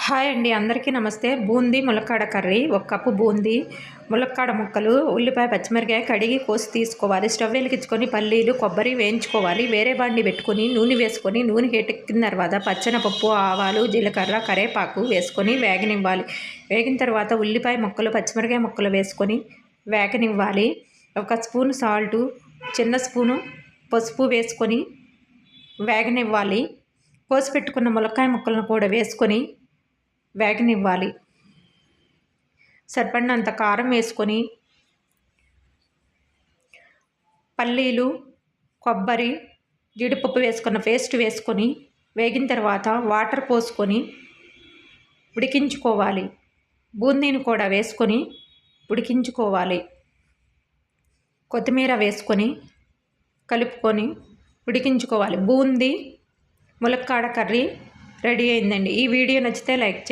Hi అండి, అందరికీ నమస్తే. బూందీ ములక్కాడ కర్రీ. ఒక కప్పు బూందీ, ములక్కాడ ముక్కలు, ఉల్లిపాయ, పచ్చిమిరకాయ కడిగి కోసి తీసుకోవాలి. స్టవ్ వెలిగించుకొని పల్లీలు, కొబ్బరి వేయించుకోవాలి. వేరే బాండి పెట్టుకొని నూనె వేసుకొని నూనె హీటెక్కిన తర్వాత పచ్చెనపప్పు, ఆవాలు, జీలకర్ర, కరివేపాకు వేసుకొని వేగనివ్వాలి. వేగిన తర్వాత ఉల్లిపాయ ముక్కలు, పచ్చిమిరకాయ ముక్కలు వేసుకొని వేగనివ్వాలి. ఒక స్పూను సాల్టు, చిన్న స్పూను పసుపు వేసుకొని వేగనివ్వాలి. కోసి పెట్టుకున్న ములక్కాయ ముక్కలను కూడా వేసుకొని వేగనివ్వాలి. సరిపడినంత కారం వేసుకొని పల్లీలు, కొబ్బరి, జీడిపప్పు వేసుకున్న పేస్ట్ వేసుకొని వేగిన తర్వాత వాటర్ పోసుకొని ఉడికించుకోవాలి. బూందీని కూడా వేసుకొని ఉడికించుకోవాలి. కొత్తిమీర వేసుకొని కలుపుకొని ఉడికించుకోవాలి. బూందీ ములక్కాడ కర్రీ రెడీ అయిందండి. ఈ వీడియో నచ్చితే లైక్ చేయండి.